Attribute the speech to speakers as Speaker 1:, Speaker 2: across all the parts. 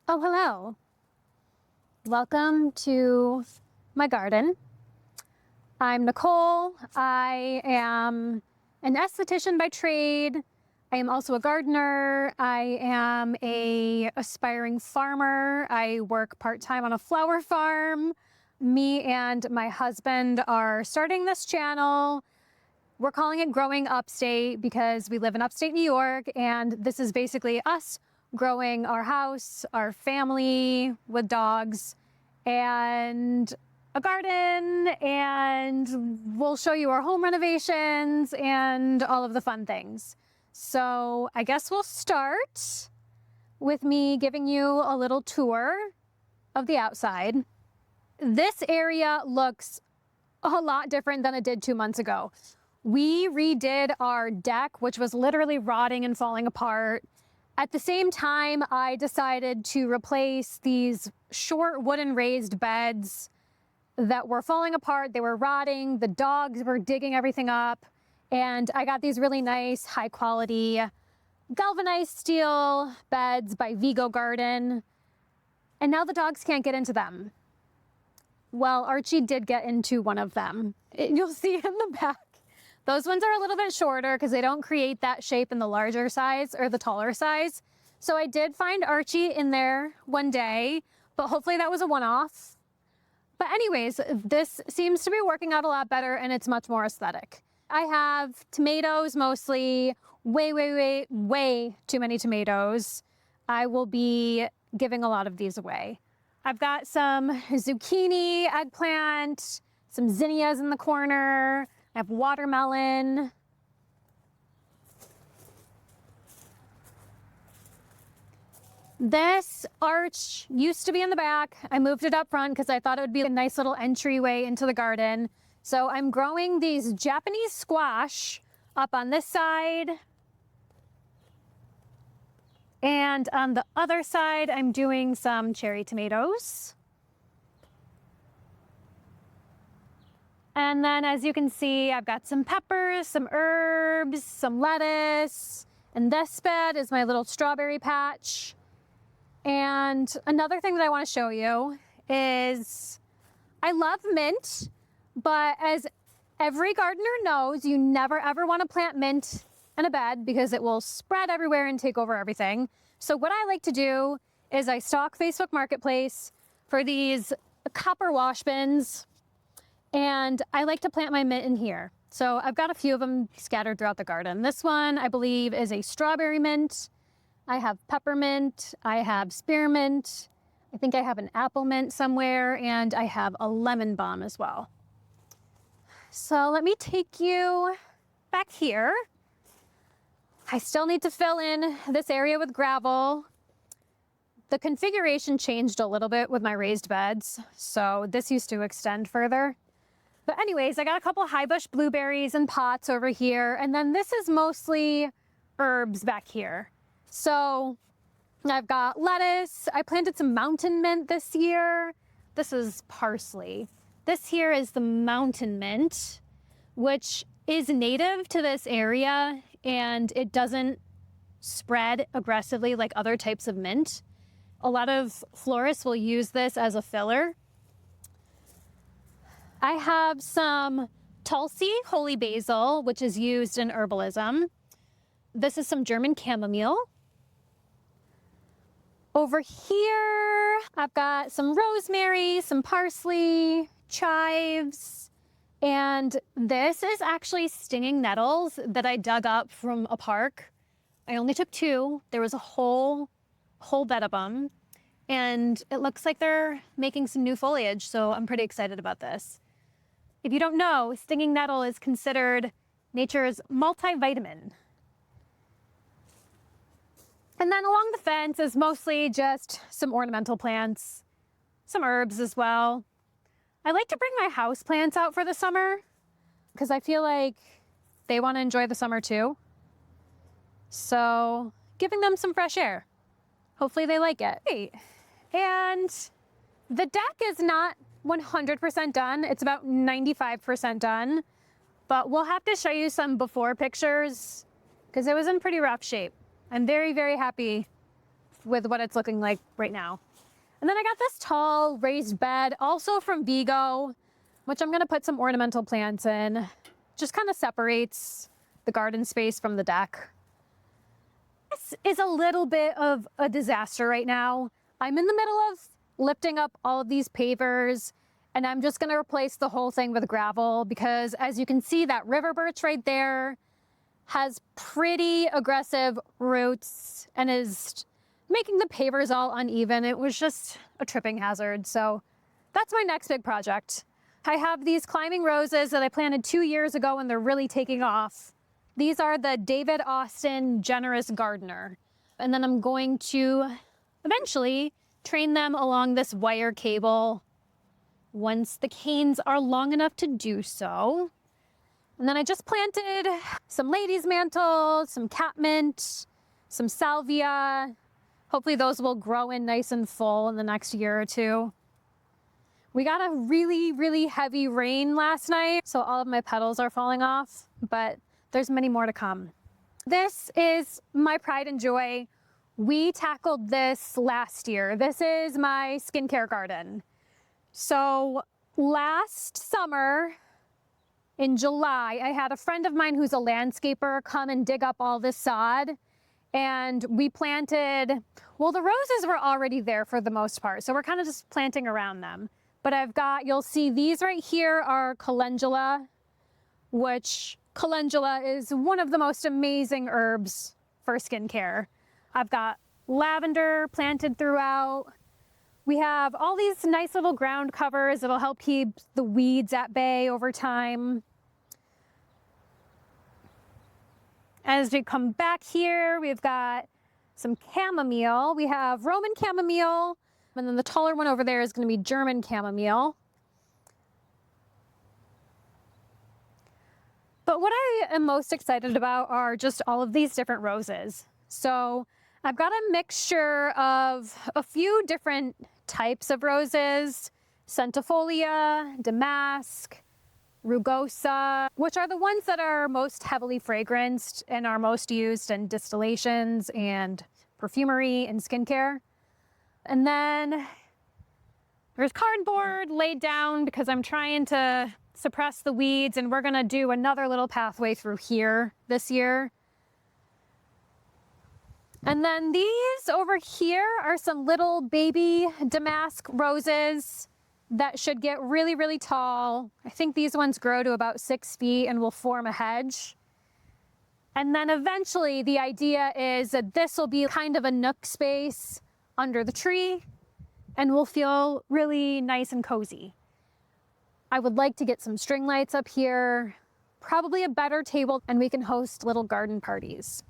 Speaker 1: Oh, hello. Welcome to my garden. I'm Nicole. I am an esthetician by trade. I am also a gardener. I am a aspiring farmer. I work part-time on a flower farm. Me and my husband are starting this channel. We're calling it Growing Upstate because we live in upstate New York, and this is basically us growing our house, our family with dogs, and a garden, and we'll show you our home renovations and all of the fun things. So I guess we'll start with me giving you a little tour of the outside. This area looks a lot different than it did 2 months ago. We redid our deck, which was literally rotting and falling apart. At the same time, I decided to replace these short wooden raised beds that were falling apart. They were rotting. The dogs were digging everything up. And I got these really nice, high quality galvanized steel beds by Vigo Garden. And now the dogs can't get into them. Well, Archie did get into one of them. You'll see in the back. Those ones are a little bit shorter because they don't create that shape in the larger size or the taller size. So I did find Archie in there one day, but hopefully that was a one-off. But anyways, this seems to be working out a lot better and it's much more aesthetic. I have tomatoes mostly, way too many tomatoes. I will be giving a lot of these away. I've got some zucchini, eggplant, some zinnias in the corner. I have watermelon. This arch used to be in the back. I moved it up front because I thought it would be a nice little entryway into the garden. So I'm growing these Japanese squash up on this side. And on the other side, I'm doing some cherry tomatoes. And then as you can see, I've got some peppers, some herbs, some lettuce, and this bed is my little strawberry patch. And another thing that I want to show you is I love mint, but as every gardener knows, you never ever want to plant mint in a bed because it will spread everywhere and take over everything. So what I like to do is I stock Facebook Marketplace for these copper wash bins. And I like to plant my mint in here. So I've got a few of them scattered throughout the garden. This one, I believe, is a strawberry mint. I have peppermint. I have spearmint. I think I have an apple mint somewhere. And I have a lemon balm as well. So let me take you back here. I still need to fill in this area with gravel. The configuration changed a little bit with my raised beds. So this used to extend further. But anyways, I got a couple high bush blueberries in pots over here. And then this is mostly herbs back here. So I've got lettuce. I planted some mountain mint this year. This is parsley. This here is the mountain mint, which is native to this area and it doesn't spread aggressively like other types of mint. A lot of florists will use this as a filler. I have some Tulsi holy basil, which is used in herbalism. This is some German chamomile. Over here, I've got some rosemary, some parsley, chives, and this is actually stinging nettles that I dug up from a park. I only took 2. There was a whole bed of them, and it looks like they're making some new foliage, so I'm pretty excited about this. If you don't know, stinging nettle is considered nature's multivitamin. And then along the fence is mostly just some ornamental plants, some herbs as well. I like to bring my house plants out for the summer because I feel like they want to enjoy the summer too. So giving them some fresh air. Hopefully they like it. And the deck is not 100% done. It's about 95% done, but we'll have to show you some before pictures because it was in pretty rough shape. I'm very, very happy with what it's looking like right now. And then I got this tall raised bed, also from Vigo, which I'm gonna put some ornamental plants in. Just kind of separates the garden space from the deck. This is a little bit of a disaster right now. I'm in the middle of lifting up all of these pavers, and I'm just gonna replace the whole thing with gravel because, as you can see, that river birch right there has pretty aggressive roots and is making the pavers all uneven. It was just a tripping hazard. So that's my next big project. I have these climbing roses that I planted 2 years ago and they're really taking off. These are the David Austin Generous Gardener. And then I'm going to eventually train them along this wire cable once the canes are long enough to do so. And then I just planted some ladies' mantle, some catmint, some salvia. Hopefully those will grow in nice and full in the next year or two. We got a really, really heavy rain last night, so all of my petals are falling off, but there's many more to come. This is my pride and joy. We tackled this last year. This is my skincare garden. So last summer, in July, I had a friend of mine who's a landscaper come and dig up all this sod, and we planted, well, the roses were already there for the most part, so we're kind of just planting around them. But I've got, you'll see these right here are calendula, which calendula is one of the most amazing herbs for skincare. I've got lavender planted throughout. We have all these nice little ground covers that'll help keep the weeds at bay over time. As we come back here, we've got some chamomile. We have Roman chamomile, and then the taller one over there is going to be German chamomile. But what I am most excited about are just all of these different roses. So I've got a mixture of a few different types of roses: centifolia, damask, rugosa, which are the ones that are most heavily fragranced and are most used in distillations and perfumery and skincare. And then there's cardboard laid down because I'm trying to suppress the weeds, and we're gonna do another little pathway through here this year. And then these over here are some little baby damask roses that should get really, really tall. I think these ones grow to about 6 feet and will form a hedge. And then eventually the idea is that this will be kind of a nook space under the tree and will feel really nice and cozy. I would like to get some string lights up here, probably a better table, and we can host little garden parties.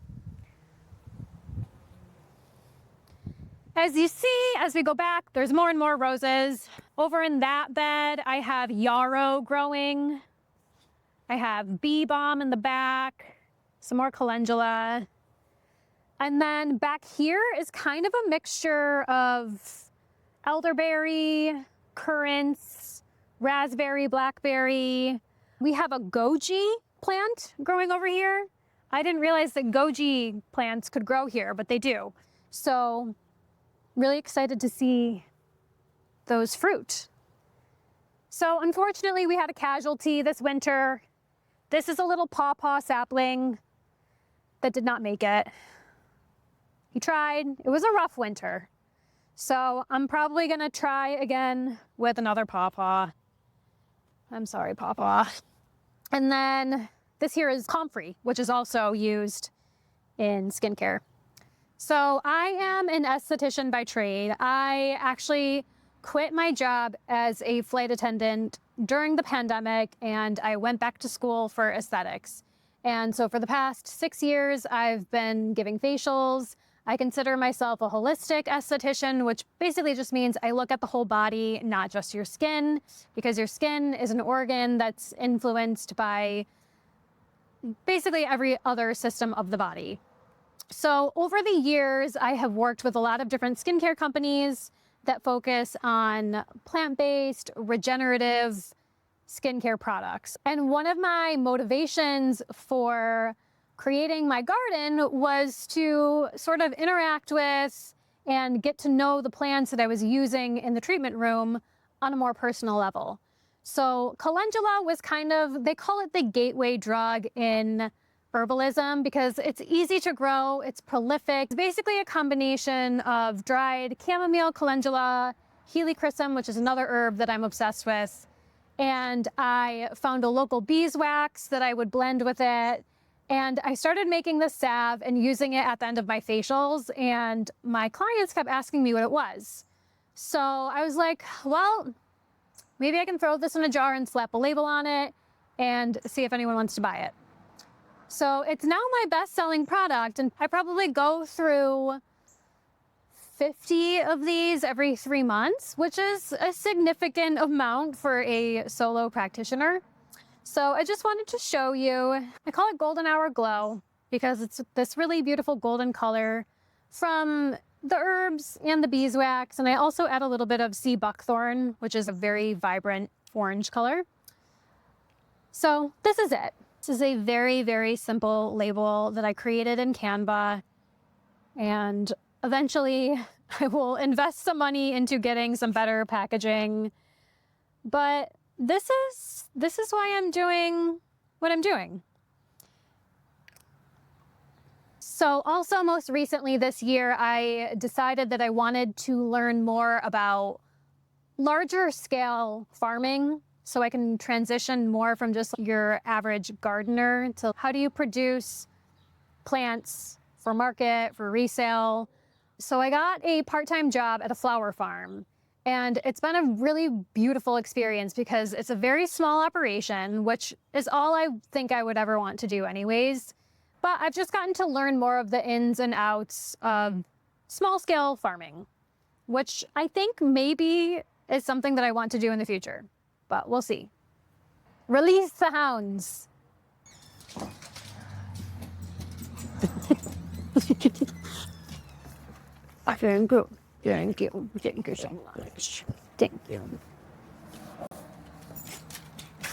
Speaker 1: As you see, as we go back, there's more and more roses. Over in that bed, I have yarrow growing. I have bee balm in the back, some more calendula. And then back here is kind of a mixture of elderberry, currants, raspberry, blackberry. We have a goji plant growing over here. I didn't realize that goji plants could grow here, but they do. So really excited to see those fruit. So unfortunately, we had a casualty this winter. This is a little pawpaw sapling that did not make it. He tried. It was a rough winter. So I'm probably gonna try again with another pawpaw. I'm sorry, pawpaw. And then this here is comfrey, which is also used in skincare. So I am an esthetician by trade. I actually quit my job as a flight attendant during the pandemic, and I went back to school for aesthetics. And so for the past 6 years, I've been giving facials. I consider myself a holistic esthetician, which basically just means I look at the whole body, not just your skin, because your skin is an organ that's influenced by basically every other system of the body. So over the years, I have worked with a lot of different skincare companies that focus on plant-based, regenerative skincare products. And one of my motivations for creating my garden was to sort of interact with and get to know the plants that I was using in the treatment room on a more personal level. So calendula was kind of, they call it the gateway drug in herbalism because it's easy to grow, it's prolific. It's basically a combination of dried chamomile, calendula, helichrysum, which is another herb that I'm obsessed with. And I found a local beeswax that I would blend with it. And I started making this salve and using it at the end of my facials. And my clients kept asking me what it was. So I was like, well, maybe I can throw this in a jar and slap a label on it and see if anyone wants to buy it. So it's now my best-selling product, and I probably go through 50 of these every 3 months, which is a significant amount for a solo practitioner. So I just wanted to show you, I call it Golden Hour Glow because it's this really beautiful golden color from the herbs and the beeswax. And I also add a little bit of sea buckthorn, which is a very vibrant orange color. So this is it. This is a very, very simple label that I created in Canva. And eventually I will invest some money into getting some better packaging. But this is why I'm doing what I'm doing. So also most recently this year, I decided that I wanted to learn more about larger scale farming so I can transition more from just your average gardener to how do you produce plants for market, for resale. So I got a part-time job at a flower farm. And it's been a really beautiful experience because it's a very small operation, which is all I think I would ever want to do anyways. But I've just gotten to learn more of the ins and outs of small-scale farming, which I think maybe is something that I want to do in the future, but we'll see. Release the hounds. Thank you. Thank you. Thank you so much. Thank you.